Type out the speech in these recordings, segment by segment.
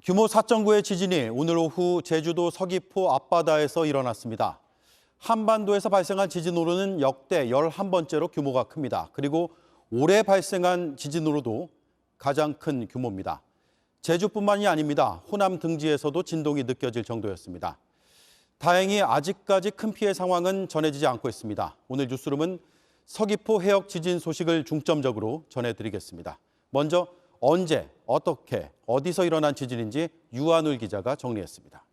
규모 4.9의 지진이 오늘 오후 제주도 서귀포 앞바다에서 일어났습니다. 한반도에서 발생한 지진으로는 역대 11번째로 규모가 큽니다. 그리고 올해 발생한 지진으로도 가장 큰 규모입니다. 제주뿐만이 아닙니다. 호남 등지에서도 진동이 느껴질 정도였습니다. 다행히 아직까지 큰 피해 상황은 전해지지 않고 있습니다. 오늘 뉴스룸은 서귀포 해역 지진 소식을 중점적으로 전해드리겠습니다. 먼저 언제, 어떻게, 어디서 일어난 지진인지 유한울 기자가 정리했습니다.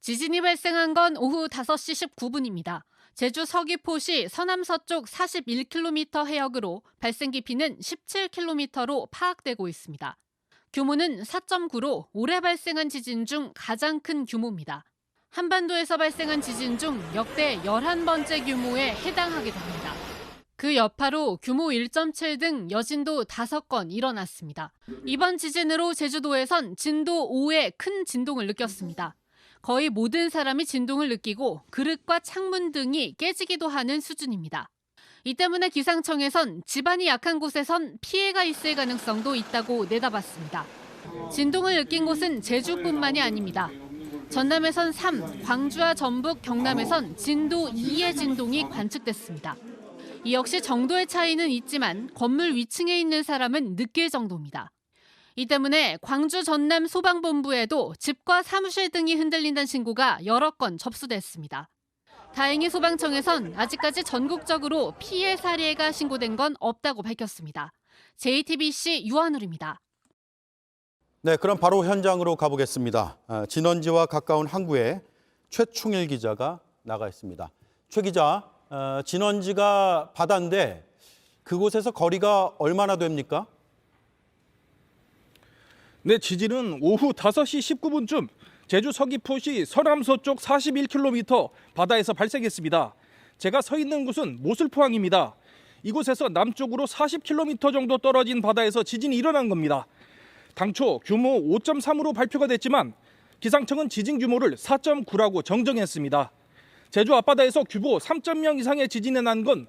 지진이 발생한 건 오후 5시 19분입니다. 제주 서귀포시 서남서쪽 41km 해역으로 발생 깊이는 17km로 파악되고 있습니다. 규모는 4.9로 올해 발생한 지진 중 가장 큰 규모입니다. 한반도에서 발생한 지진 중 역대 11번째 규모에 해당하게 됩니다. 그 여파로 규모 1.7 등 여진도 5건 일어났습니다. 이번 지진으로 제주도에선 진도 5의 큰 진동을 느꼈습니다. 거의 모든 사람이 진동을 느끼고 그릇과 창문 등이 깨지기도 하는 수준입니다. 이 때문에 기상청에선 지반이 약한 곳에선 피해가 있을 가능성도 있다고 내다봤습니다. 진동을 느낀 곳은 제주뿐만이 아닙니다. 전남에선 3, 광주와 전북, 경남에선 진도 2의 진동이 관측됐습니다. 이 역시 정도의 차이는 있지만 건물 위층에 있는 사람은 느낄 정도입니다. 이 때문에 광주 전남 소방본부에도 집과 사무실 등이 흔들린다는 신고가 여러 건 접수됐습니다. 다행히 소방청에선 아직까지 전국적으로 피해 사례가 신고된 건 없다고 밝혔습니다. JTBC 유한울입니다. 네, 그럼 바로 현장으로 가보겠습니다. 진원지와 가까운 항구에 최충일 기자가 나가 있습니다. 최 기자, 진원지가 바다인데 그곳에서 거리가 얼마나 됩니까? 네, 지진은 오후 5시 19분쯤 제주 서귀포시 서남서쪽 41km 바다에서 발생했습니다. 제가 서 있는 곳은 모슬포항입니다. 이곳에서 남쪽으로 40km 정도 떨어진 바다에서 지진이 일어난 겁니다. 당초 규모 5.3으로 발표가 됐지만 기상청은 지진 규모를 4.9라고 정정했습니다. 제주 앞바다에서 규모 3.0 이상의 지진이 난 건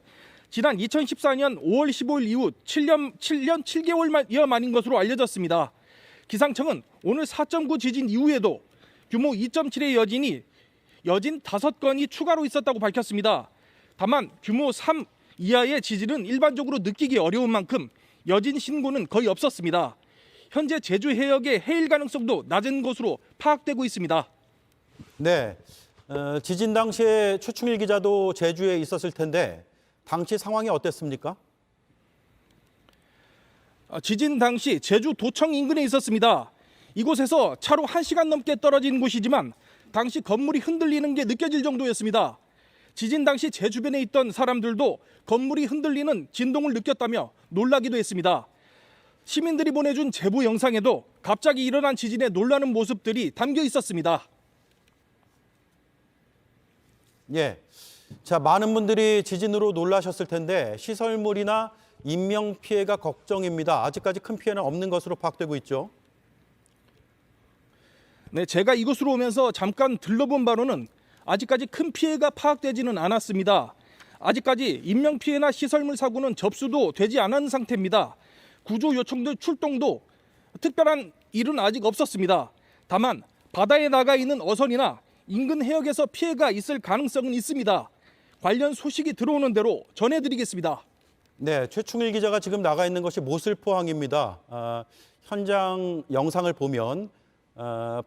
지난 2014년 5월 15일 이후 7년 7개월여 만인 것으로 알려졌습니다. 기상청은 오늘 4.9 지진 이후에도 규모 2.7의 여진 5건이 추가로 있었다고 밝혔습니다. 다만 규모 3 이하의 지진은 일반적으로 느끼기 어려운 만큼 여진 신고는 거의 없었습니다. 현재 제주 해역의 해일 가능성도 낮은 것으로 파악되고 있습니다. 네, 지진 당시에 최충일 기자도 제주에 있었을 텐데 당시 상황이 어땠습니까? 지진 당시 제주 도청 인근에 있었습니다. 이곳에서 차로 1시간 넘게 떨어진 곳이지만 당시 건물이 흔들리는 게 느껴질 정도였습니다. 지진 당시 제 주변에 있던 사람들도 건물이 흔들리는 진동을 느꼈다며 놀라기도 했습니다. 시민들이 보내준 제보 영상에도 갑자기 일어난 지진에 놀라는 모습들이 담겨 있었습니다. 예, 자, 많은 분들이 지진으로 놀라셨을 텐데 시설물이나 인명 피해가 걱정입니다. 아직까지 큰 피해는 없는 것으로 파악되고 있죠. 네, 제가 이곳으로 오면서 잠깐 들러본 바로는 아직까지 큰 피해가 파악되지는 않았습니다. 아직까지 인명 피해나 시설물 사고는 접수도 되지 않은 상태입니다. 구조 요청들 출동도 특별한 일은 아직 없었습니다. 다만 바다에 나가 있는 어선이나 인근 해역에서 피해가 있을 가능성은 있습니다. 관련 소식이 들어오는 대로 전해드리겠습니다. 네, 최충일 기자가 지금 나가 있는 것이 모슬포항입니다. 현장 영상을 보면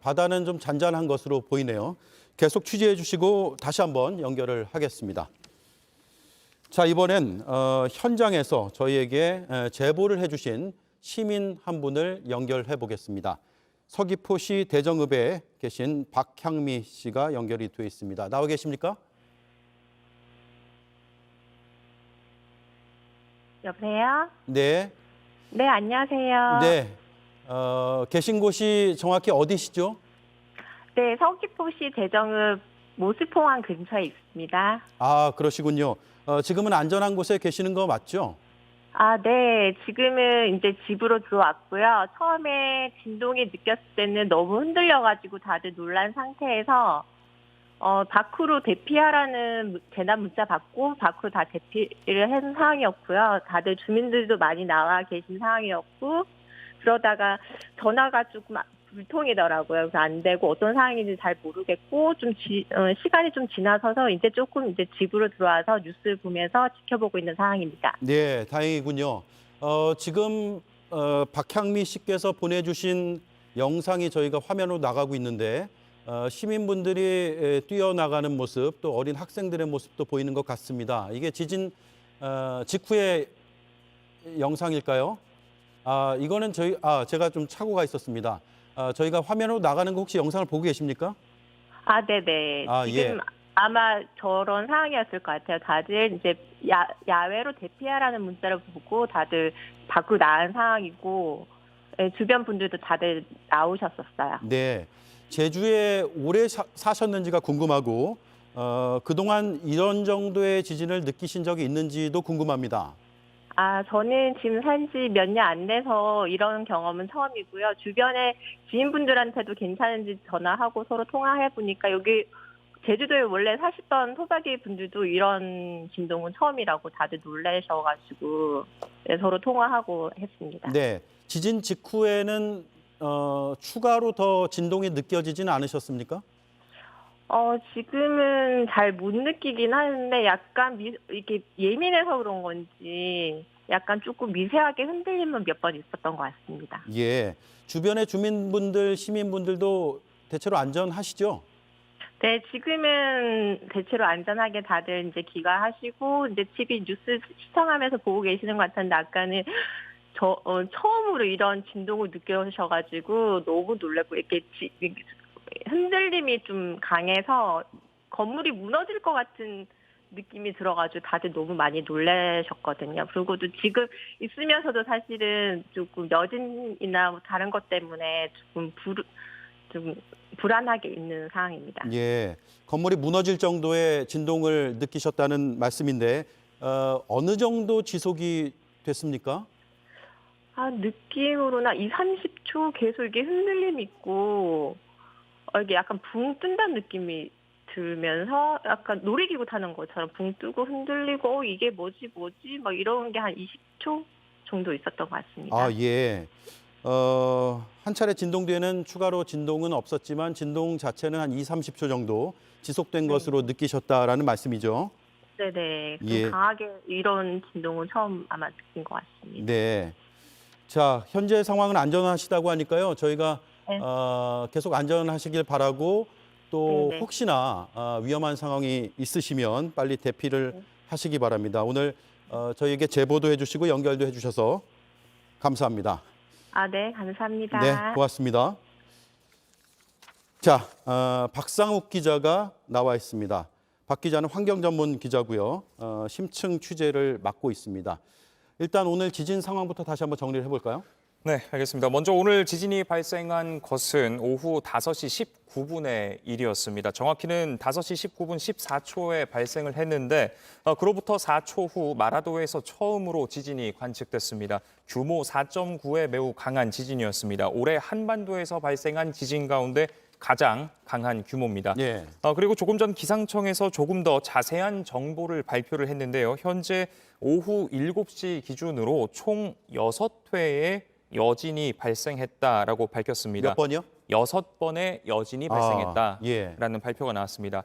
바다는 좀 잔잔한 것으로 보이네요. 계속 취재해 주시고 다시 한번 연결을 하겠습니다. 자, 이번엔 현장에서 저희에게 제보를 해주신 시민 한 분을 연결해 보겠습니다. 서귀포시 대정읍에 계신 박향미 씨가 연결이 되어 있습니다. 나와 계십니까? 여보세요? 네. 네, 안녕하세요. 네. 계신 곳이 정확히 어디시죠? 네, 서귀포시 대정읍 모슬포항 근처에 있습니다. 아, 그러시군요. 지금은 안전한 곳에 계시는 거 맞죠? 아, 네. 지금은 이제 집으로 들어왔고요. 처음에 진동이 느꼈을 때는 너무 흔들려가지고 다들 놀란 상태에서 밖으로 대피하라는 재난 문자 받고 밖으로 다 대피를 한 상황이었고요. 다들 주민들도 많이 나와 계신 상황이었고, 그러다가 전화가 조금 불통이더라고요. 그래서 안 되고 어떤 상황인지 잘 모르겠고 시간이 좀 지나서서 이제 조금 이제 집으로 들어와서 뉴스를 보면서 지켜보고 있는 상황입니다. 네, 다행이군요. 지금 박향미 씨께서 보내주신 영상이 저희가 화면으로 나가고 있는데 시민분들이 뛰어나가는 모습, 또 어린 학생들의 모습도 보이는 것 같습니다. 이게 지진 직후의 영상일까요? 이거는 제가 좀 착오가 있었습니다. 저희가 화면으로 나가는 거 혹시 영상을 보고 계십니까? 네네. 지금 예. 아마 저런 상황이었을 것 같아요. 다들 이제 야외로 대피하라는 문자를 보고 다들 밖으로 나온 상황이고, 예, 주변 분들도 다들 나오셨었어요. 네. 제주에 오래 사셨는지가 궁금하고 그동안 이런 정도의 지진을 느끼신 적이 있는지도 궁금합니다. 저는 지금 산 지 몇 년 안 돼서 이런 경험은 처음이고요. 주변에 지인분들한테도 괜찮은지 전화하고 서로 통화해보니까 여기 제주도에 원래 사시던 토박이 분들도 이런 진동은 처음이라고 다들 놀라셔가지고 네, 서로 통화하고 했습니다. 네. 지진 직후에는 추가로 더 진동이 느껴지지는 않으셨습니까? 지금은 잘 못 느끼긴 하는데 약간 이렇게 예민해서 그런 건지 약간 조금 미세하게 흔들림은 몇 번 있었던 것 같습니다. 예. 주변의 주민분들, 시민분들도 대체로 안전하시죠? 네, 지금은 대체로 안전하게 다들 이제 귀가하시고 이제 TV 뉴스 시청하면서 보고 계시는 것 같은데 아까는 처음으로 이런 진동을 느껴셔가지고 너무 놀랐고 이렇게 흔들림이 좀 강해서 건물이 무너질 것 같은 느낌이 들어가지고 다들 너무 많이 놀라셨거든요. 그리고도 지금 있으면서도 사실은 조금 여진이나 뭐 다른 것 때문에 좀 불안하게 있는 상황입니다. 예. 건물이 무너질 정도의 진동을 느끼셨다는 말씀인데 어느 정도 지속이 됐습니까? 느낌으로나 2, 30초 계속 이게 흔들림이 있고 이게 약간 붕 뜬다는 느낌이 들면서 약간 놀이기구 타는 것처럼 붕 뜨고 흔들리고 이게 뭐지 막 이런 게 한 20초 정도 있었던 것 같습니다. 예. 한 차례 진동 뒤에는 추가로 진동은 없었지만 진동 자체는 한 2, 30초 정도 지속된 것으로 느끼셨다라는 말씀이죠. 네네. 좀 예. 강하게 이런 진동은 처음 아마 느낀 것 같습니다. 네. 자, 현재 상황은 안전하시다고 하니까요. 저희가 네. 계속 안전하시길 바라고 또 네네. 혹시나 위험한 상황이 있으시면 빨리 대피를 하시기 바랍니다. 오늘 저희에게 제보도 해주시고 연결도 해주셔서 감사합니다. 네, 감사합니다. 네, 고맙습니다. 자, 박상욱 기자가 나와 있습니다. 박 기자는 환경 전문 기자고요. 심층 취재를 맡고 있습니다. 일단 오늘 지진 상황부터 다시 한번 정리를 해볼까요? 네, 알겠습니다. 먼저 오늘 지진이 발생한 것은 오후 5시 19분의 일이었습니다. 정확히는 5시 19분 14초에 발생을 했는데 그로부터 4초 후 마라도에서 처음으로 지진이 관측됐습니다. 규모 4.9의 매우 강한 지진이었습니다. 올해 한반도에서 발생한 지진 가운데 가장 강한 규모입니다. 예. 그리고 조금 전 기상청에서 조금 더 자세한 정보를 발표를 했는데요. 현재 오후 7시 기준으로 총 6회의 여진이 발생했다라고 밝혔습니다. 몇 번이요? 6번의 여진이 발생했다라는 예. 발표가 나왔습니다.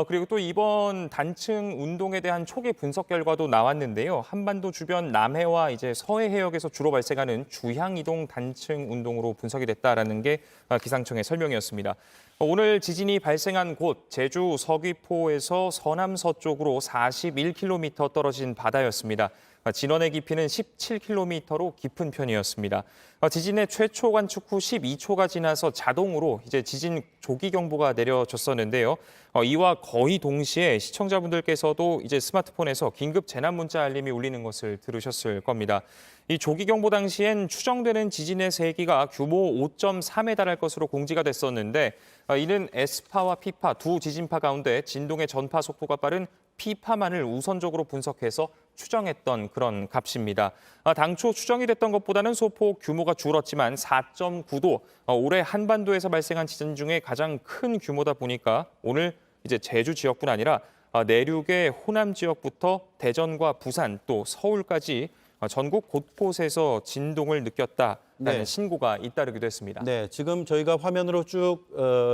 그리고 또 이번 단층 운동에 대한 초기 분석 결과도 나왔는데요. 한반도 주변 남해와 이제 서해 해역에서 주로 발생하는 주향 이동 단층 운동으로 분석이 됐다라는 게 기상청의 설명이었습니다. 오늘 지진이 발생한 곳 제주 서귀포에서 서남 서쪽으로 41km 떨어진 바다였습니다. 진원의 깊이는 17km로 깊은 편이었습니다. 지진의 최초 관측 후 12초가 지나서 자동으로 이제 지진 조기 경보가 내려졌었는데요. 이와 거의 동시에 시청자분들께서도 이제 스마트폰에서 긴급 재난 문자 알림이 울리는 것을 들으셨을 겁니다. 이 조기 경보 당시엔 추정되는 지진의 세기가 규모 5.3에 달할 것으로 공지가 됐었는데 이는 S파와 P파 두 지진파 가운데 진동의 전파 속도가 빠른 P파만을 우선적으로 분석해서 추정했던 그런 값입니다. 당초 추정이 됐던 것보다는 소폭 규모가 줄었지만 4.9도 올해 한반도에서 발생한 지진 중에 가장 큰 규모다 보니까 오늘 이제 제주 지역뿐 아니라 내륙의 호남 지역부터 대전과 부산 또 서울까지 전국 곳곳에서 진동을 느꼈다라는 네. 신고가 잇따르기도 했습니다. 네, 지금 저희가 화면으로 쭉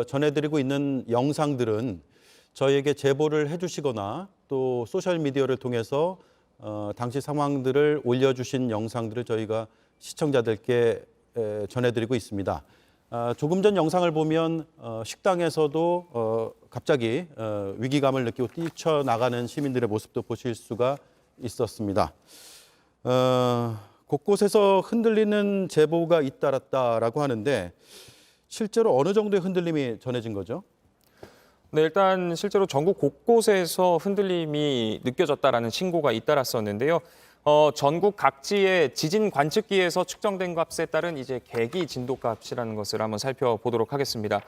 전해드리고 있는 영상들은 저희에게 제보를 해주시거나 또 소셜미디어를 통해서 당시 상황들을 올려주신 영상들을 저희가 시청자들께 전해드리고 있습니다. 조금 전 영상을 보면 식당에서도 갑자기 위기감을 느끼고 뛰쳐나가는 시민들의 모습도 보실 수가 있었습니다. 곳곳에서 흔들리는 제보가 잇따랐다라고 하는데 실제로 어느 정도의 흔들림이 전해진 거죠? 네, 일단 실제로 전국 곳곳에서 흔들림이 느껴졌다라는 신고가 잇따랐었는데요. 전국 각지의 지진 관측기에서 측정된 값에 따른 이제 계기 진도 값이라는 것을 한번 살펴보도록 하겠습니다.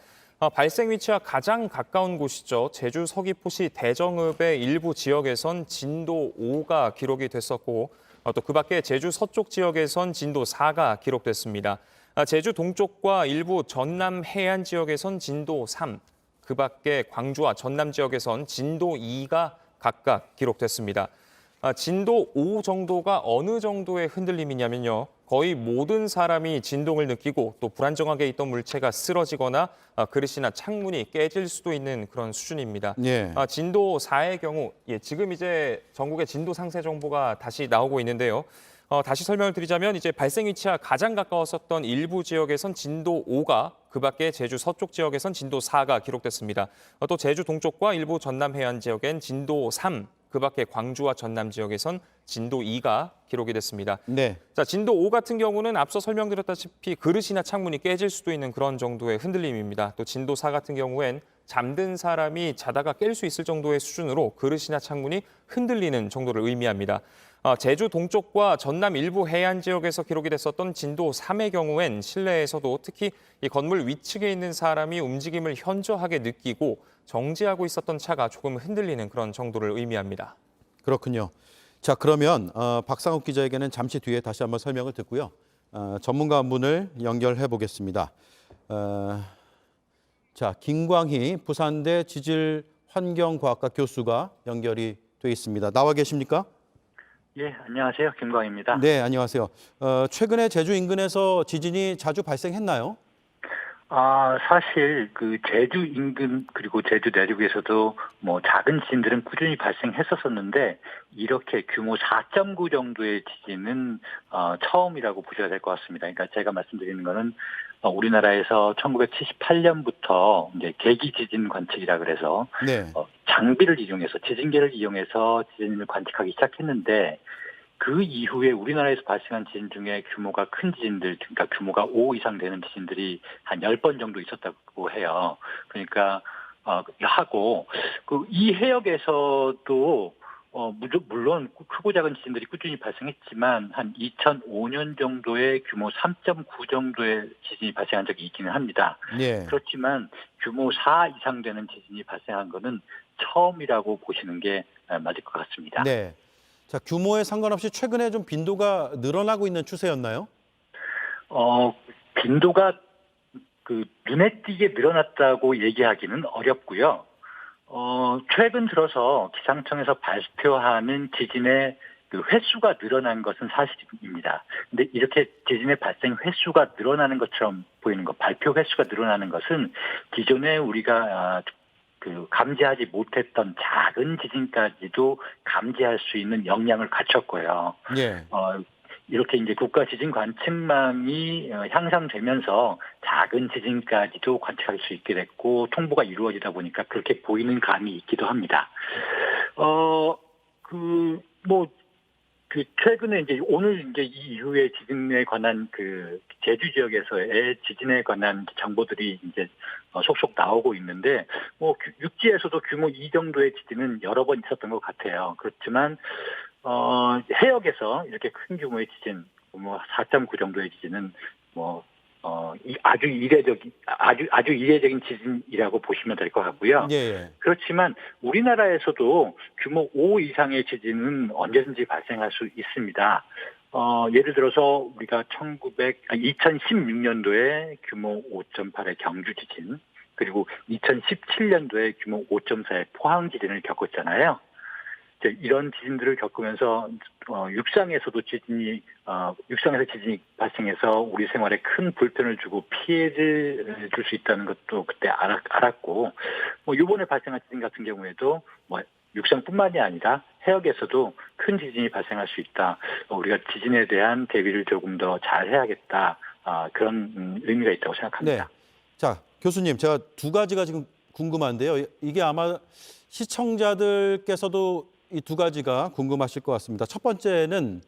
발생 위치와 가장 가까운 곳이죠. 제주 서귀포시 대정읍의 일부 지역에선 진도 5가 기록이 됐었고 또 그 밖에 제주 서쪽 지역에선 진도 4가 기록됐습니다. 제주 동쪽과 일부 전남 해안 지역에선 진도 3, 그 밖에 광주와 전남 지역에선 진도 2가 각각 기록됐습니다. 진도 5 정도가 어느 정도의 흔들림이냐면요. 거의 모든 사람이 진동을 느끼고 또 불안정하게 있던 물체가 쓰러지거나 그릇이나 창문이 깨질 수도 있는 그런 수준입니다. 예. 진도 4의 경우 지금 이제 전국의 진도 상세 정보가 다시 나오고 있는데요. 다시 설명을 드리자면 이제 발생 위치와 가장 가까웠었던 일부 지역에선 진도 5가 그 밖에 제주 서쪽 지역에선 진도 4가 기록됐습니다. 또 제주 동쪽과 일부 전남 해안 지역엔 진도 3, 그 밖에 광주와 전남 지역에선 진도 2가 기록이 됐습니다. 네. 자, 진도 5 같은 경우는 앞서 설명드렸다시피 그릇이나 창문이 깨질 수도 있는 그런 정도의 흔들림입니다. 또 진도 4 같은 경우엔 잠든 사람이 자다가 깰 수 있을 정도의 수준으로 그릇이나 창문이 흔들리는 정도를 의미합니다. 제주 동쪽과 전남 일부 해안 지역에서 기록이 됐었던 진도 3의 경우엔 실내에서도 특히 이 건물 위층에 있는 사람이 움직임을 현저하게 느끼고 정지하고 있었던 차가 조금 흔들리는 그런 정도를 의미합니다. 그렇군요. 자, 그러면 박상욱 기자에게는 잠시 뒤에 다시 한번 설명을 듣고요. 전문가 한 분을 연결해 보겠습니다. 자, 김광희 부산대 지질환경과학과 교수가 연결이 돼 있습니다. 나와 계십니까? 예, 안녕하세요. 김광희입니다. 네, 안녕하세요. 최근에 제주 인근에서 지진이 자주 발생했나요? 사실 그 제주 인근 그리고 제주 내륙에서도 뭐 작은 지진들은 꾸준히 발생했었었는데 이렇게 규모 4.9 정도의 지진은 처음이라고 보셔야 될 것 같습니다. 그러니까 제가 말씀드리는 거는 우리나라에서 1978년부터 이제 계기 지진 관측이라 그래서 네. 장비를 이용해서 지진계를 이용해서 지진을 관측하기 시작했는데 그 이후에 우리나라에서 발생한 지진 중에 규모가 큰 지진들, 그러니까 규모가 5 이상 되는 지진들이 한 10번 정도 있었다고 해요. 그러니까 하고 이 해역에서도 물론 크고 작은 지진들이 꾸준히 발생했지만 한 2005년 정도의 규모 3.9 정도의 지진이 발생한 적이 있기는 합니다. 네. 그렇지만 규모 4 이상 되는 지진이 발생한 것은 처음이라고 보시는 게 맞을 것 같습니다. 네. 자, 규모에 상관없이 최근에 좀 빈도가 늘어나고 있는 추세였나요? 빈도가 눈에 띄게 늘어났다고 얘기하기는 어렵고요. 최근 들어서 기상청에서 발표하는 지진의 그 횟수가 늘어난 것은 사실입니다. 근데 이렇게 지진의 발생 횟수가 늘어나는 것처럼 보이는 것, 발표 횟수가 늘어나는 것은 기존에 우리가 감지하지 못했던 작은 지진까지도 감지할 수 있는 역량을 갖췄고요. 예. 이렇게 이제 국가 지진 관측망이 향상되면서 작은 지진까지도 관측할 수 있게 됐고 통보가 이루어지다 보니까 그렇게 보이는 감이 있기도 합니다. 최근에 이제 오늘 이제 이 이후에 지진에 관한 제주 지역에서의 지진에 관한 정보들이 이제 속속 나오고 있는데 육지에서도 규모 2 정도의 지진은 여러 번 있었던 것 같아요. 그렇지만 해역에서 이렇게 큰 규모의 지진, 4.9 정도의 지진은 아주 이례적인 지진이라고 보시면 될 것 같고요. 예. 그렇지만 우리나라에서도 규모 5 이상의 지진은 언제든지 발생할 수 있습니다. 예를 들어서 우리가 2016년도에 규모 5.8의 경주 지진, 그리고 2017년도에 규모 5.4의 포항 지진을 겪었잖아요. 이제 이런 지진들을 겪으면서 육상에서 지진이 발생해서 우리 생활에 큰 불편을 주고 피해를 줄 수 있다는 것도 그때 알았고, 뭐 이번에 발생한 지진 같은 경우에도 뭐 육상뿐만이 아니라 해역에서도 큰 지진이 발생할 수 있다. 우리가 지진에 대한 대비를 조금 더 잘 해야겠다. 그런 의미가 있다고 생각합니다. 네. 자, 교수님, 제가 두 가지가 지금 궁금한데요. 이게 아마 시청자들께서도 이 두 가지가 궁금하실 것 같습니다. 첫 번째는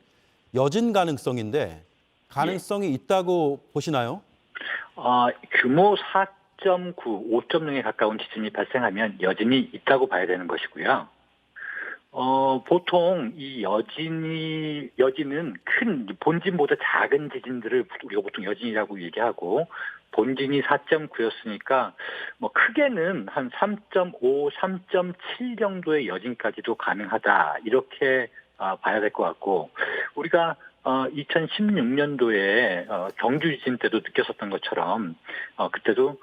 여진 가능성인데 가능성이 있다고 보시나요? 규모 4.9, 5.0에 가까운 지진이 발생하면 여진이 있다고 봐야 되는 것이고요. 보통 이 여진은 큰 본진보다 작은 지진들을 우리가 보통 여진이라고 얘기하고, 본진이 4.9였으니까 뭐 크게는 한 3.5, 3.7 정도의 여진까지도 가능하다, 이렇게 봐야 될 것 같고, 우리가 2016년도에 경주 지진 때도 느꼈었던 것처럼 그때도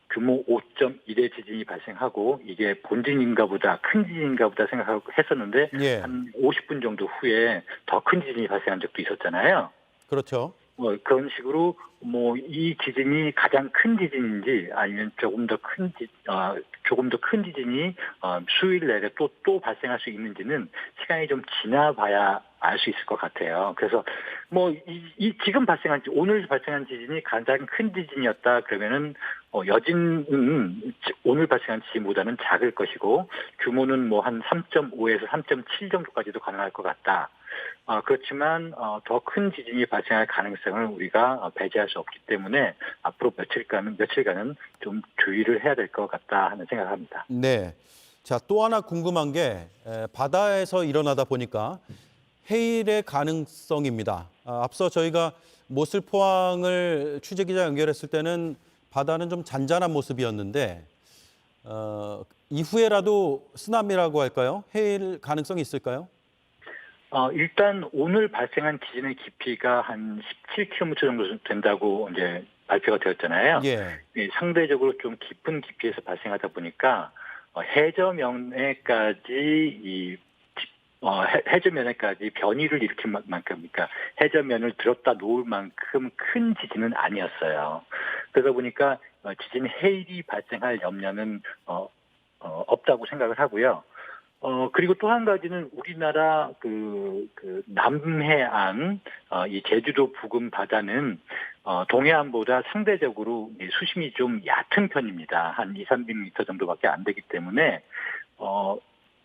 규모 5.1의 지진이 발생하고 이게 본진인가 보다, 큰 지진인가 보다 생각하고 했었는데 예. 한 50분 정도 후에 더 큰 지진이 발생한 적도 있었잖아요. 그렇죠. 그런 식으로 뭐 이 지진이 가장 큰 지진인지 아니면 조금 더 큰 지진이 수일 내에 또 발생할 수 있는지는 시간이 좀 지나봐야 알 수 있을 것 같아요. 그래서 뭐 지금 오늘 발생한 지진이 가장 큰 지진이었다 그러면은 여진은 오늘 발생한 지진보다는 작을 것이고, 규모는 뭐 한 3.5에서 3.7 정도까지도 가능할 것 같다. 그렇지만 더 큰 지진이 발생할 가능성을 우리가 배제할 수 없기 때문에 앞으로 며칠간은 좀 주의를 해야 될 것 같다 하는 생각을 합니다. 네. 자, 또 하나 궁금한 게 바다에서 일어나다 보니까 해일의 가능성입니다. 앞서 저희가 모슬포항을 취재기자 연결했을 때는 바다는 좀 잔잔한 모습이었는데 이후에라도 쓰나미라고 할까요? 해일 가능성이 있을까요? 일단 오늘 발생한 지진의 깊이가 한 17km 정도 된다고 이제 발표가 되었잖아요. 예. 상대적으로 좀 깊은 깊이에서 발생하다 보니까 해저면에까지 변이를 일으킬 만큼, 그러니까 해저면을 들었다 놓을 만큼 큰 지진은 아니었어요. 그러다 보니까 지진 해일이 발생할 염려는 없다고 생각을 하고요. 그리고 또 한 가지는 우리나라 그 남해안, 이 제주도 부근 바다는 동해안보다 상대적으로 수심이 좀 얕은 편입니다. 한 200~300m 정도밖에 안 되기 때문에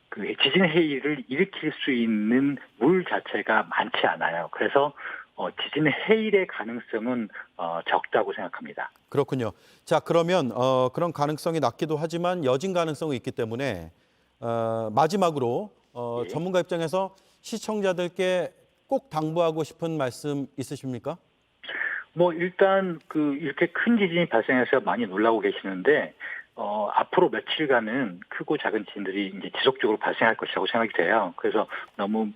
그 지진 해일을 일으킬 수 있는 물 자체가 많지 않아요. 그래서 지진 해일의 가능성은 적다고 생각합니다. 그렇군요. 자, 그러면 그런 가능성이 낮기도 하지만 여진 가능성이 있기 때문에 마지막으로 예. 전문가 입장에서 시청자들께 꼭 당부하고 싶은 말씀 있으십니까? 뭐 일단 이렇게 큰 지진이 발생해서 많이 놀라고 계시는데 앞으로 며칠간은 크고 작은 지진들이 이제 지속적으로 발생할 것이라고 생각이 돼요. 그래서 너무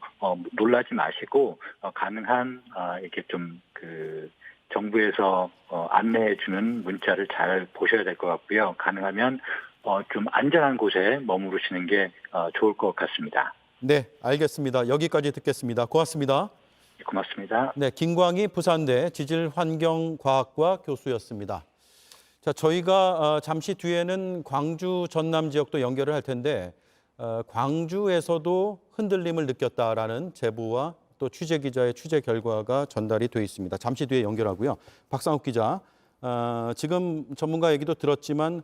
놀라지 마시고 가능한 이렇게 좀 정부에서 안내해주는 문자를 잘 보셔야 될 것 같고요. 가능하면 좀 안전한 곳에 머무르시는 게 좋을 것 같습니다. 네, 알겠습니다. 여기까지 듣겠습니다. 고맙습니다. 고맙습니다. 네, 김광희 부산대 지질환경과학과 교수였습니다. 자, 저희가 잠시 뒤에는 광주 전남 지역도 연결을 할 텐데 광주에서도 흔들림을 느꼈다라는 제보와 또 취재 기자의 취재 결과가 전달이 돼 있습니다. 잠시 뒤에 연결하고요. 박상욱 기자, 지금 전문가 얘기도 들었지만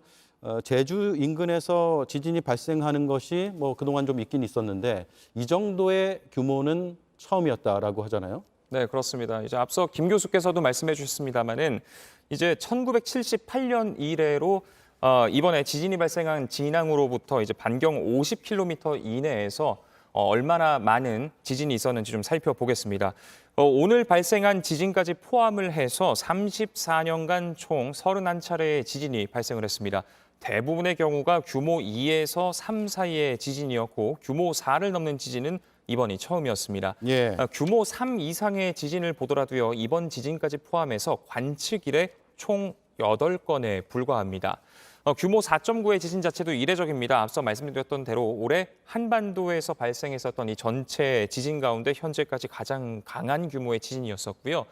제주 인근에서 지진이 발생하는 것이 뭐 그동안 좀 있긴 있었는데 이 정도의 규모는 처음이었다라고 하잖아요. 네, 그렇습니다. 이제 앞서 김 교수께서도 말씀해 주셨습니다마는 이제 1978년 이래로 이번에 지진이 발생한 진앙으로부터 이제 반경 50km 이내에서 얼마나 많은 지진이 있었는지 좀 살펴보겠습니다. 오늘 발생한 지진까지 포함을 해서 34년간 총 31차례의 지진이 발생을 했습니다. 대부분의 경우가 규모 2에서 3 사이의 지진이었고 규모 4를 넘는 지진은 이번이 처음이었습니다. 예. 규모 3 이상의 지진을 보더라도요. 이번 지진까지 포함해서 관측 이래 총 8건에 불과합니다. 규모 4.9의 지진 자체도 이례적입니다. 앞서 말씀드렸던 대로 올해 한반도에서 발생했었던 이 전체 지진 가운데 현재까지 가장 강한 규모의 지진이었었고요.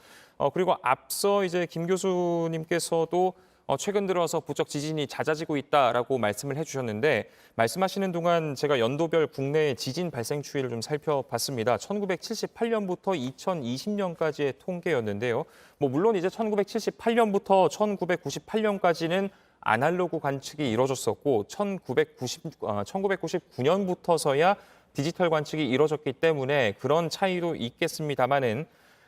그리고 앞서 이제 김 교수님께서도 최근 들어서 부쩍 지진이 잦아지고 있다라고 말씀을 해주셨는데 말씀하시는 동안 제가 연도별 국내 지진 발생 추이를 좀 살펴봤습니다. 1978년부터 2020년까지의 통계였는데요. 물론 이제 1978년부터 1998년까지는 아날로그 관측이 이루어졌었고 1999년부터서야 디지털 관측이 이루어졌기 때문에 그런 차이도 있겠습니다만은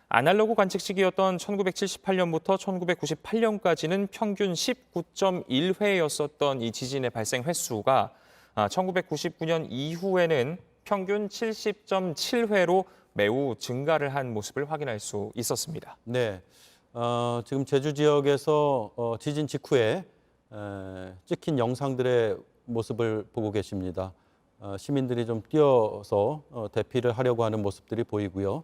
아날로그 관측 시기였던 1978년부터 1998년까지는 평균 19.1회였었던 이 지진의 발생 횟수가 1999년 이후에는 평균 70.7회로 매우 증가를 한 모습을 확인할 수 있었습니다. 네, 지금 제주 지역에서 지진 직후에 찍힌 영상들의 모습을 보고 계십니다. 시민들이 좀 뛰어서 대피를 하려고 하는 모습들이 보이고요.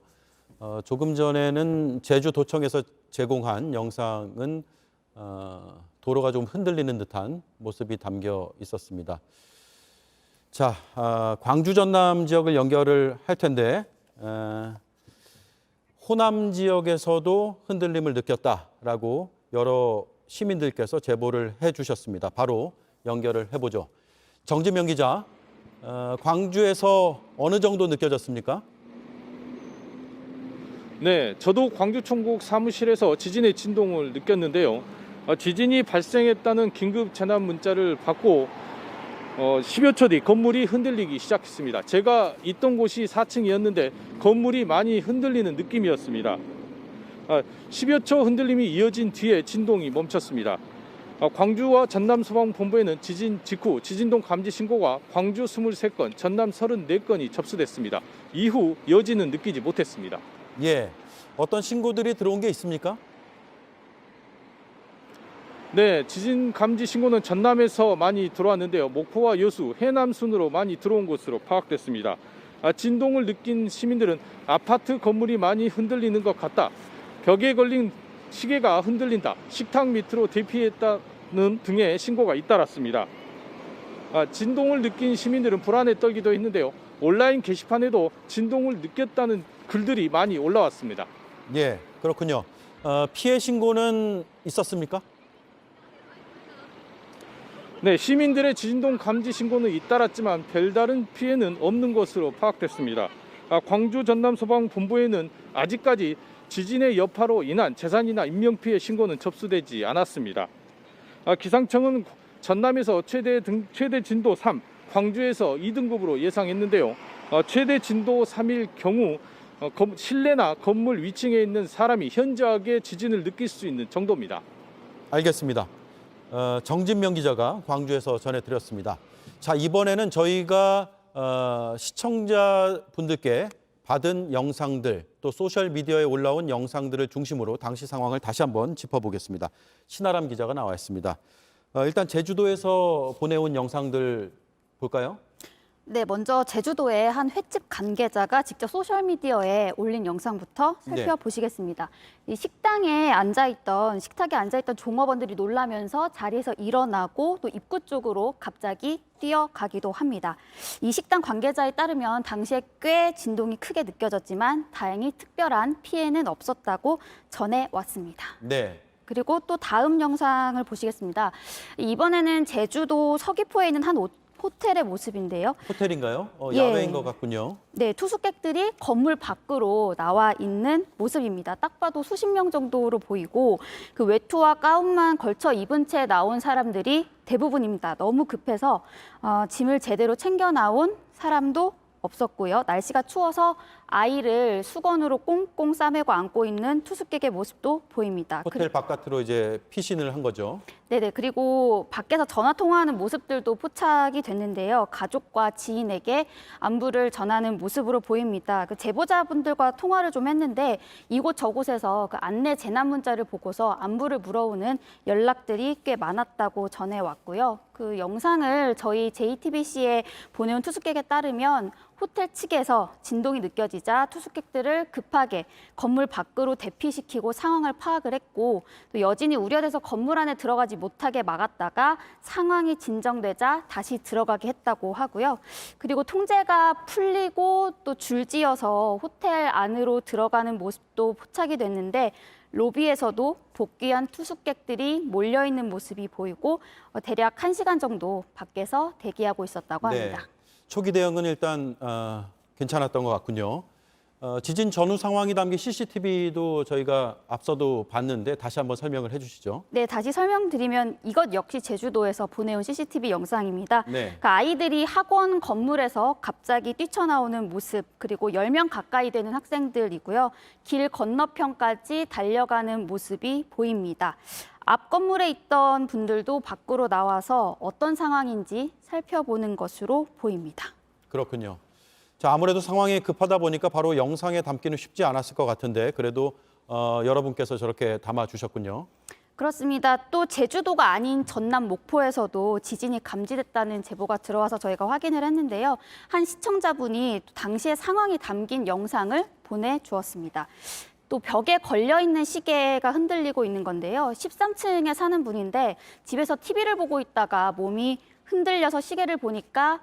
조금 전에는 제주도청에서 제공한 영상은 도로가 좀 흔들리는 듯한 모습이 담겨 있었습니다. 자, 광주 전남 지역을 연결을 할 텐데 호남 지역에서도 흔들림을 느꼈다라고 여러 시민들께서 제보를 해주셨습니다. 바로 연결을 해보죠. 정진명 기자, 광주에서 어느 정도 느껴졌습니까? 네, 저도 광주총국 사무실에서 지진의 진동을 느꼈는데요. 지진이 발생했다는 긴급 재난 문자를 받고 10여 초 뒤 건물이 흔들리기 시작했습니다. 제가 있던 곳이 4층이었는데 건물이 많이 흔들리는 느낌이었습니다. 10여 초 흔들림이 이어진 뒤에 진동이 멈췄습니다. 광주와 전남 소방본부에는 지진 직후 지진동 감지 신고가 광주 23건, 전남 34건이 접수됐습니다. 이후 여지는 느끼지 못했습니다. 예, 어떤 신고들이 들어온 게 있습니까? 네, 지진 감지 신고는 전남에서 많이 들어왔는데요. 목포와 여수, 해남 순으로 많이 들어온 것으로 파악됐습니다. 진동을 느낀 시민들은 아파트 건물이 많이 흔들리는 것 같다. 벽에 걸린 시계가 흔들린다. 식탁 밑으로 대피했다는 등의 신고가 잇따랐습니다. 진동을 느낀 시민들은 불안에 떨기도 했는데요. 온라인 게시판에도 진동을 느꼈다는 글들이 많이 올라왔습니다. 예, 그렇군요. 피해 신고는 있었습니까? 네, 시민들의 지진동 감지 신고는 잇따랐지만 별다른 피해는 없는 것으로 파악됐습니다. 광주 전남 소방본부에는 아직까지 지진의 여파로 인한 재산이나 인명피해 신고는 접수되지 않았습니다. 기상청은 전남에서 최대 진도 3, 광주에서 2등급으로 예상했는데요. 최대 진도 3일 경우 실내나 건물 위층에 있는 사람이 현저하게 지진을 느낄 수 있는 정도입니다. 알겠습니다. 정진명 기자가 광주에서 전해드렸습니다. 자, 이번에는 저희가 시청자분들께 받은 영상들, 또 소셜미디어에 올라온 영상들을 중심으로 당시 상황을 다시 한번 짚어보겠습니다. 신아람 기자가 나와 있습니다. 일단 제주도에서 보내온 영상들 볼까요? 네, 먼저 제주도의 한 횟집 관계자가 직접 소셜미디어에 올린 영상부터 살펴보시겠습니다. 이 식탁에 앉아있던 종업원들이 놀라면서 자리에서 일어나고 또 입구 쪽으로 갑자기 뛰어가기도 합니다. 이 식당 관계자에 따르면 당시에 꽤 진동이 크게 느껴졌지만 다행히 특별한 피해는 없었다고 전해왔습니다. 네. 그리고 또 다음 영상을 보시겠습니다. 이번에는 제주도 서귀포에 있는 한 호텔의 모습인데요. 호텔인가요? 예. 야외인 것 같군요. 네, 투숙객들이 건물 밖으로 나와 있는 모습입니다. 딱 봐도 수십 명 정도로 보이고 그 외투와 가운만 걸쳐 입은 채 나온 사람들이 대부분입니다. 너무 급해서 짐을 제대로 챙겨 나온 사람도 없었고요. 날씨가 추워서 아이를 수건으로 꽁꽁 싸매고 안고 있는 투숙객의 모습도 보입니다. 호텔 바깥으로 이제 피신을 한 거죠. 네네. 그리고 밖에서 전화 통화하는 모습들도 포착이 됐는데요. 가족과 지인에게 안부를 전하는 모습으로 보입니다. 그 제보자분들과 통화를 좀 했는데 이곳 저곳에서 그 안내 재난 문자를 보고서 안부를 물어오는 연락들이 꽤 많았다고 전해왔고요. 그 영상을 저희 JTBC에 보내온 투숙객에 따르면 호텔 측에서 진동이 느껴지자 투숙객들을 급하게 건물 밖으로 대피시키고 상황을 파악을 했고 또 여진이 우려돼서 건물 안에 들어가지 못하게 막았다가 상황이 진정되자 다시 들어가게 했다고 하고요. 그리고 통제가 풀리고 또 줄지어서 호텔 안으로 들어가는 모습도 포착이 됐는데 로비에서도 복귀한 투숙객들이 몰려있는 모습이 보이고 대략 1시간 정도 밖에서 대기하고 있었다고 합니다. 초기 대응은 일단 괜찮았던 것 같군요. 지진 전후 상황이 담긴 CCTV도 저희가 앞서도 봤는데 다시 한번 설명을 해주시죠. 네, 다시 설명드리면 이것 역시 제주도에서 보내온 CCTV 영상입니다. 네. 그러니까 아이들이 학원 건물에서 갑자기 뛰쳐나오는 모습, 그리고 10명 가까이 되는 학생들이고요. 길 건너편까지 달려가는 모습이 보입니다. 앞 건물에 있던 분들도 밖으로 나와서 어떤 상황인지 살펴보는 것으로 보입니다. 그렇군요. 자, 아무래도 상황이 급하다 보니까 바로 영상에 담기는 쉽지 않았을 것 같은데 그래도 여러분께서 저렇게 담아주셨군요. 그렇습니다. 또 제주도가 아닌 전남 목포에서도 지진이 감지됐다는 제보가 들어와서 저희가 확인을 했는데요. 한 시청자분이 당시의 상황이 담긴 영상을 보내주었습니다. 또 벽에 걸려있는 시계가 흔들리고 있는 건데요. 13층에 사는 분인데 집에서 TV를 보고 있다가 몸이 흔들려서 시계를 보니까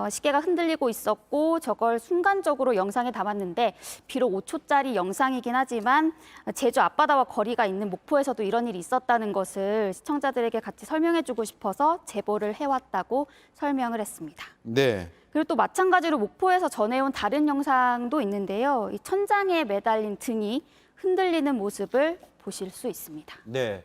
시계가 흔들리고 있었고 저걸 순간적으로 영상에 담았는데 비록 5초짜리 영상이긴 하지만 제주 앞바다와 거리가 있는 목포에서도 이런 일이 있었다는 것을 시청자들에게 같이 설명해주고 싶어서 제보를 해왔다고 설명을 했습니다. 네. 그리고 또 마찬가지로 목포에서 전해온 다른 영상도 있는데요. 이 천장에 매달린 등이 흔들리는 모습을 보실 수 있습니다. 네.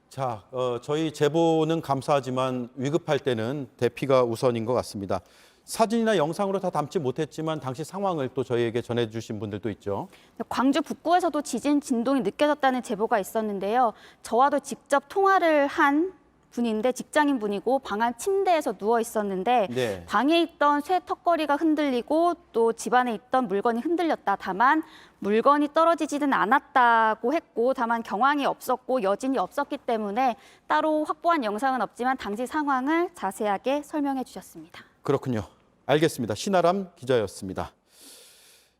자, 저희 제보는 감사하지만 위급할 때는 대피가 우선인 것 같습니다. 사진이나 영상으로 다 담지 못했지만 당시 상황을 또 저희에게 전해주신 분들도 있죠. 광주 북구에서도 지진 진동이 느껴졌다는 제보가 있었는데요. 저와도 직접 통화를 한 분인데 직장인 분이고 방 안 침대에서 누워 있었는데 네. 방에 있던 쇠 턱걸이가 흔들리고 또 집안에 있던 물건이 흔들렸다. 다만 물건이 떨어지지는 않았다고 했고 다만 경황이 없었고 여진이 없었기 때문에 따로 확보한 영상은 없지만 당시 상황을 자세하게 설명해 주셨습니다. 그렇군요. 알겠습니다. 신아람 기자였습니다.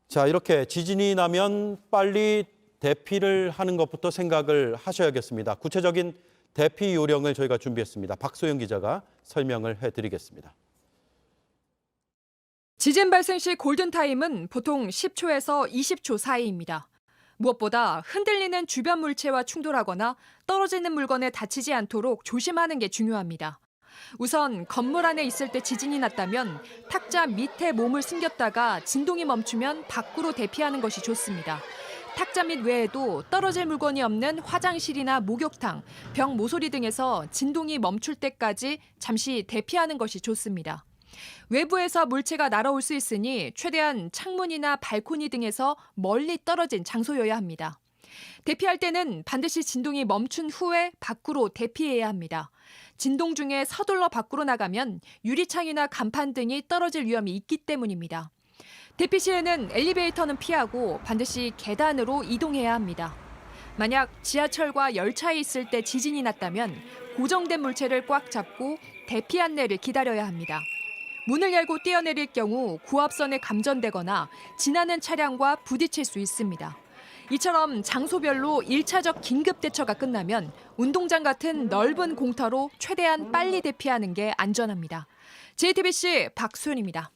자, 이렇게 지진이 나면 빨리 대피를 하는 것부터 생각을 하셔야겠습니다. 구체적인 대피 요령을 저희가 준비했습니다. 박소영 기자가 설명을 해드리겠습니다. 지진 발생 시 골든타임은 보통 10초에서 20초 사이입니다. 무엇보다 흔들리는 주변 물체와 충돌하거나 떨어지는 물건에 다치지 않도록 조심하는 게 중요합니다. 우선 건물 안에 있을 때 지진이 났다면 탁자 밑에 몸을 숨겼다가 진동이 멈추면 밖으로 대피하는 것이 좋습니다. 탁자 밑 외에도 떨어질 물건이 없는 화장실이나 목욕탕, 벽 모서리 등에서 진동이 멈출 때까지 잠시 대피하는 것이 좋습니다. 외부에서 물체가 날아올 수 있으니 최대한 창문이나 발코니 등에서 멀리 떨어진 장소여야 합니다. 대피할 때는 반드시 진동이 멈춘 후에 밖으로 대피해야 합니다. 진동 중에 서둘러 밖으로 나가면 유리창이나 간판 등이 떨어질 위험이 있기 때문입니다. 대피 시에는 엘리베이터는 피하고 반드시 계단으로 이동해야 합니다. 만약 지하철과 열차에 있을 때 지진이 났다면 고정된 물체를 꽉 잡고 대피 안내를 기다려야 합니다. 문을 열고 뛰어내릴 경우 구합선에 감전되거나 지나는 차량과 부딪힐 수 있습니다. 이처럼 장소별로 1차적 긴급 대처가 끝나면 운동장 같은 넓은 공터로 최대한 빨리 대피하는 게 안전합니다. JTBC 박수연입니다.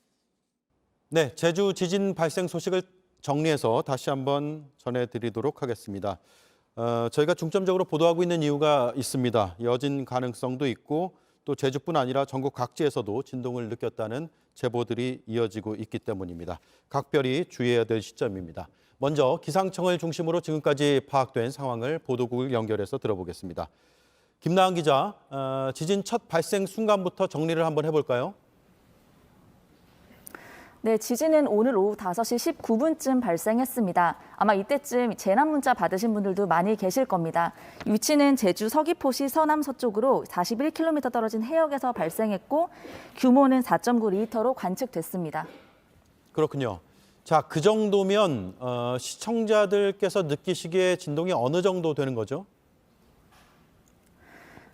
네, 제주 지진 발생 소식을 정리해서 다시 한번 전해드리도록 하겠습니다. 저희가 중점적으로 보도하고 있는 이유가 있습니다. 여진 가능성도 있고 또 제주뿐 아니라 전국 각지에서도 진동을 느꼈다는 제보들이 이어지고 있기 때문입니다. 각별히 주의해야 될 시점입니다. 먼저 기상청을 중심으로 지금까지 파악된 상황을 보도국을 연결해서 들어보겠습니다. 김나은 기자, 지진 첫 발생 순간부터 정리를 한번 해볼까요? 네, 지진은 오늘 오후 5시 19분쯤 발생했습니다. 아마 이때쯤 재난 문자 받으신 분들도 많이 계실 겁니다. 위치는 제주 서귀포시 서남 서쪽으로 41km 떨어진 해역에서 발생했고 규모는 4.9 리터로 관측됐습니다. 그렇군요. 자, 그 정도면 시청자들께서 느끼시기에 진동이 어느 정도 되는 거죠?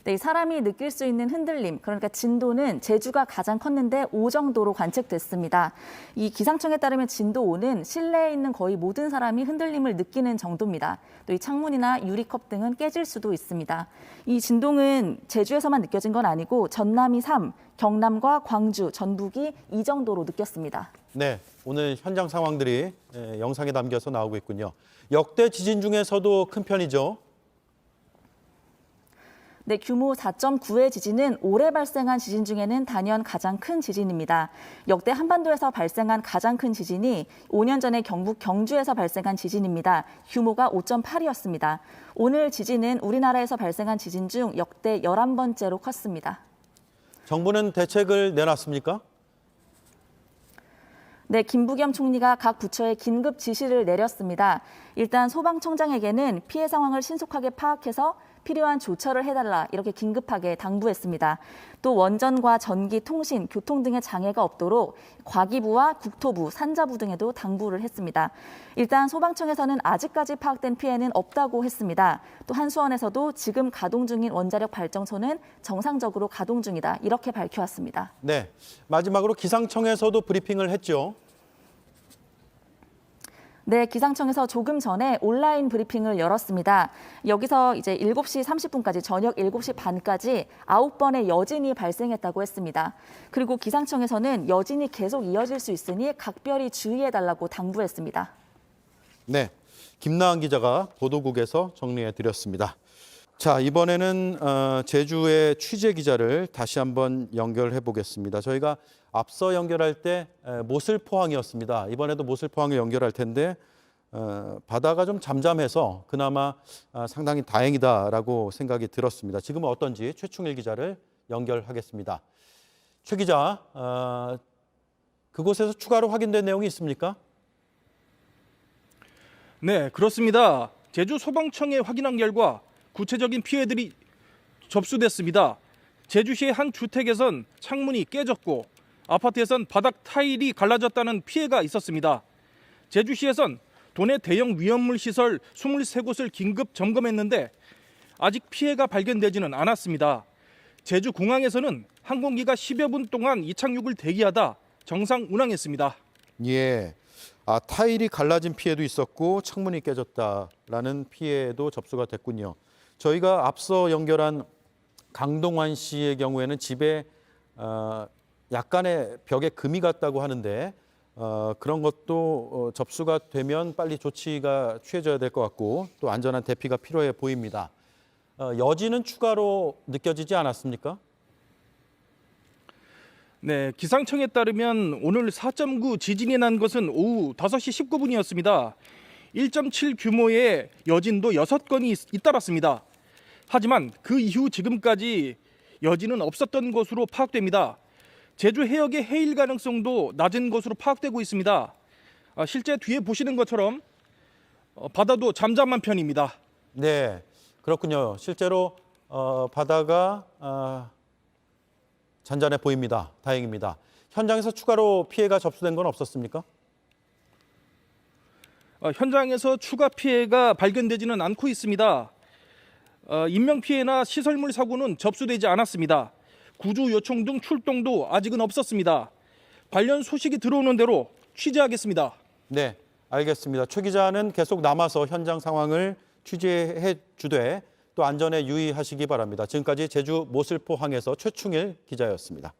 네, 사람이 느낄 수 있는 흔들림, 그러니까 진도는 제주가 가장 컸는데 5 정도로 관측됐습니다. 이 기상청에 따르면 진도 5는 실내에 있는 거의 모든 사람이 흔들림을 느끼는 정도입니다. 또 이 창문이나 유리컵 등은 깨질 수도 있습니다. 이 진동은 제주에서만 느껴진 건 아니고 전남이 3, 경남과 광주, 전북이 2 정도로 느꼈습니다. 네, 오늘 현장 상황들이 영상에 담겨서 나오고 있군요. 역대 지진 중에서도 큰 편이죠. 네, 규모 4.9의 지진은 올해 발생한 지진 중에는 단연 가장 큰 지진입니다. 역대 한반도에서 발생한 가장 큰 지진이 5년 전에 경북 경주에서 발생한 지진입니다. 규모가 5.8이었습니다. 오늘 지진은 우리나라에서 발생한 지진 중 역대 11번째로 컸습니다. 정부는 대책을 내놨습니까? 네, 김부겸 총리가 각 부처에 긴급 지시를 내렸습니다. 일단 소방청장에게는 피해 상황을 신속하게 파악해서 필요한 조처를 해달라 이렇게 긴급하게 당부했습니다. 또 원전과 전기, 통신, 교통 등의 장애가 없도록 과기부와 국토부, 산자부 등에도 당부를 했습니다. 일단 소방청에서는 아직까지 파악된 피해는 없다고 했습니다. 또 한수원에서도 지금 가동 중인 원자력 발전소는 정상적으로 가동 중이다 이렇게 밝혀왔습니다. 네, 마지막으로 기상청에서도 브리핑을 했죠. 네, 기상청에서 조금 전에 온라인 브리핑을 열었습니다. 여기서 이제 7시 30분까지, 저녁 7시 반까지 9번의 여진이 발생했다고 했습니다. 그리고 기상청에서는 여진이 계속 이어질 수 있으니 각별히 주의해달라고 당부했습니다. 네, 김나은 기자가 보도국에서 정리해드렸습니다. 자, 이번에는 제주의 취재 기자를 다시 한번 연결해 보겠습니다. 저희가 앞서 연결할 때 모슬포항이었습니다. 이번에도 모슬포항을 연결할 텐데 바다가 좀 잠잠해서 그나마 상당히 다행이다라고 생각이 들었습니다. 지금은 어떤지 최충일 기자를 연결하겠습니다. 최 기자, 그곳에서 추가로 확인된 내용이 있습니까? 네, 그렇습니다. 제주 소방청에 확인한 결과 구체적인 피해들이 접수됐습니다. 제주시의 한 주택에선 창문이 깨졌고 아파트에선 바닥 타일이 갈라졌다는 피해가 있었습니다. 제주시에선 도내 대형 위험물 시설 23곳을 긴급 점검했는데 아직 피해가 발견되지는 않았습니다. 제주공항에서는 항공기가 10여 분 동안 이착륙을 대기하다 정상 운항했습니다. 예, 타일이 갈라진 피해도 있었고 창문이 깨졌다라는 피해도 접수가 됐군요. 저희가 앞서 연결한 강동환 씨의 경우에는 집에 약간의 벽에 금이 갔다고 하는데 그런 것도 접수가 되면 빨리 조치가 취해져야 될 것 같고 또 안전한 대피가 필요해 보입니다. 여진은 추가로 느껴지지 않았습니까? 네, 기상청에 따르면 오늘 4.9 지진이 난 것은 오후 5시 19분이었습니다. 1.7 규모의 여진도 6건이 잇따랐습니다. 하지만 그 이후 지금까지 여진은 없었던 것으로 파악됩니다. 제주 해역의 해일 가능성도 낮은 것으로 파악되고 있습니다. 실제 뒤에 보시는 것처럼 바다도 잠잠한 편입니다. 네, 그렇군요. 실제로 바다가 잔잔해 보입니다. 다행입니다. 현장에서 추가로 피해가 접수된 건 없었습니까? 현장에서 추가 피해가 발견되지는 않고 있습니다. 인명피해나 시설물 사고는 접수되지 않았습니다. 구조 요청 등 출동도 아직은 없었습니다. 관련 소식이 들어오는 대로 취재하겠습니다. 네, 알겠습니다. 최 기자는 계속 남아서 현장 상황을 취재해 주되 또 안전에 유의하시기 바랍니다. 지금까지 제주 모슬포항에서 최충일 기자였습니다.